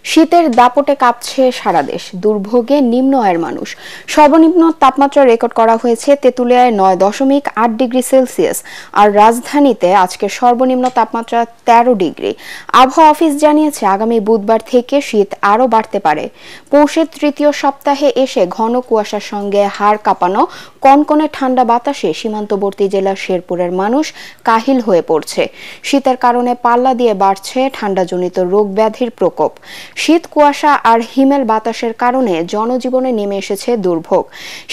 শীতের দাপটে কাঁপছে সারা দেশ, দুর্ভোগে নিম্ন আয়ের মানুষ। সর্বনিম্ন তাপমাত্রা রেকর্ড করা হয়েছে তেঁতুলিয়ায় 9.8 ডিগ্রি সেলসিয়াস, আর রাজধানীতে আজকে সর্বনিম্ন তাপমাত্রা 13 ডিগ্রি। আবহাওয়া অফিস জানিয়েছে আগামী বুধবার থেকে শীত আরও বাড়তে পারে। পৌষের তৃতীয় সপ্তাহে এসে ঘন কুয়াশার সঙ্গে হাড় কাঁপানো কনকনে ঠান্ডা বাতাসে সীমান্তবর্তী জেলা শেরপুরের মানুষ কাহিল হয়ে পড়ছে। শীতের কারণে পাল্লা দিয়ে বাড়ছে ঠান্ডাজনিত রোগ ব্যাধির প্রকোপ। শীত, কুয়াশা আর হিমেল বাতাসের কারণে জনজীবনে নেমে এসেছে দুর্ভোগ।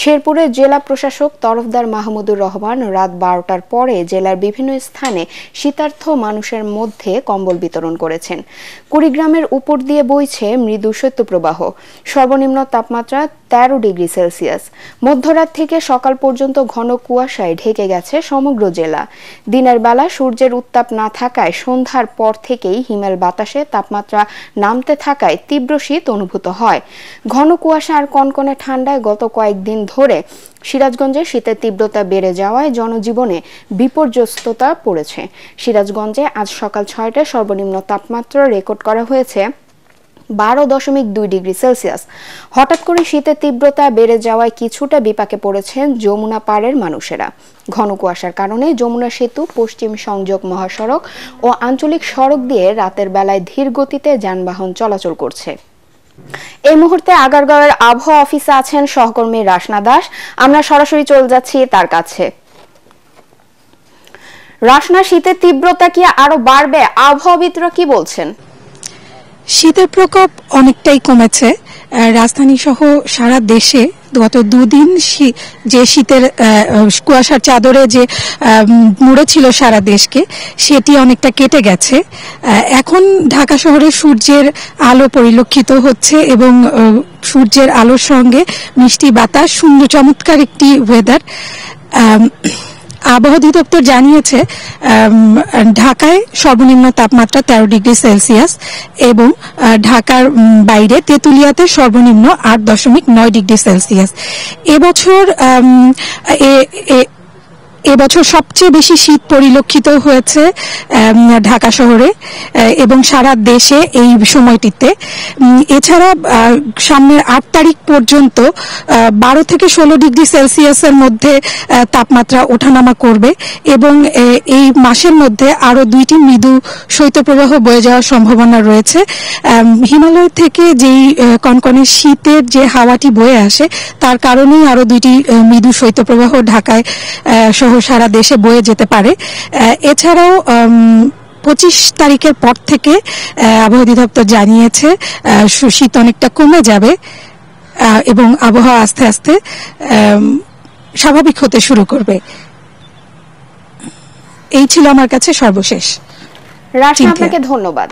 শেরপুরের জেলা প্রশাসক তরফদার মাহমুদুর রহমান রাত 12টার পরে জেলার বিভিন্ন স্থানে শীতার্থ মানুষের মধ্যে কম্বল বিতরণ করেছেন। কুড়িগ্রামের উপর দিয়ে বইছে মৃদু শৈত্যপ্রবাহ। সর্বনিম্ন তাপমাত্রা 13 ডিগ্রি সেলসিয়াস। মধ্যরাত থেকে সকাল পর্যন্ত ঘন কুয়াশায় ঢেকে গেছে সমগ্র জেলা। দিনের বেলা সূর্যের উত্তাপ না থাকায় সন্ধ্যার পর থেকেই হিমেল বাতাসে তাপমাত্রা নামতে থাকায় তীব্র শীত অনুভূত হয়। ঘন কুয়াশা আর কনকনে ঠান্ডায় গত কয়েকদিন ধরে সিরাজগঞ্জে শীতের তীব্রতা বেড়ে যাওয়ায় জনজীবনে বিপর্যস্ততা পড়েছে। সিরাজগঞ্জে আজ সকাল 6টায় সর্বনিম্ন তাপমাত্রা রেকর্ড করা হয়েছে 12.2 ডিগ্রি সেলসিয়াস। হঠাৎ করে শীতের তীব্রতা বেড়ে যাওয়ায় কিছুটা বিপাকে পড়েছেন যমুনা পাড়ের মানুষেরা। ঘন কুয়াশার কারণে যমুনা সেতু, পশ্চিম সংযোগ মহাসড়ক ও আঞ্চলিক সড়ক দিয়ে রাতের বেলায় ধীর গতিতে যানবাহন চলাচল করছে। এই মুহূর্তে আগারগাঁওয়ের আবহাওয়া অফিসে আছেন সহকর্মী রাসনা দাস। আমরা সরাসরি চলে যাচ্ছি তার কাছে। রাসনা, শীতের তীব্রতা কি আরো বাড়বে? আবহাওয়াবিদরা কি বলছেন? শীতের প্রকোপ অনেকটাই কমেছে। রাজধানী সহ সারা দেশে গত দুদিন যে শীতের কুয়াশার চাদরে যে মুড়েছিল সারা দেশকে, সেটি অনেকটা কেটে গেছে। এখন ঢাকা শহরে সূর্যের আলো পরিলক্ষিত হচ্ছে এবং সূর্যের আলোর সঙ্গে মিষ্টি বাতাস, সুন্দর চমৎকার একটি ওয়েদার। আবহাওয়া অধিদপ্তর জানিয়েছে ঢাকায় সর্বনিম্ন তাপমাত্রা 13 ডিগ্রি সেলসিয়াস এবং ঢাকার বাইরে তেঁতুলিয়াতে সর্বনিম্ন 8.9 ডিগ্রি সেলসিয়াস। এবছর সবচেয়ে বেশি শীত পরিলক্ষিত হয়েছে ঢাকা শহরে এবং সারা দেশে এই সময়টিতে। এছাড়া সামনের 8 তারিখ পর্যন্ত 12 থেকে 16 ডিগ্রি সেলসিয়াসের মধ্যে তাপমাত্রা ওঠানামা করবে এবং এই মাসের মধ্যে আরো 2টি মৃদু শৈত্যপ্রবাহ বয়ে যাওয়ার সম্ভাবনা রয়েছে। হিমালয় থেকে যেই কনকনে শীতের যে হাওয়াটি বয়ে আসে, তার কারণেই আরো 2টি মৃদু শৈত্যপ্রবাহ ঢাকায় সহ সারা দেশে বয়ে যেতে পারে। এছাড়াও 25 তারিখের পর থেকে আবহাওয়া অধিদপ্তর জানিয়েছে শীত অনেকটা কমে যাবে এবং আবহাওয়া আস্তে আস্তে স্বাভাবিক হতে শুরু করবে। এই ছিল আমার কাছে সর্বশেষ। রাশি, আপনাকে ধন্যবাদ।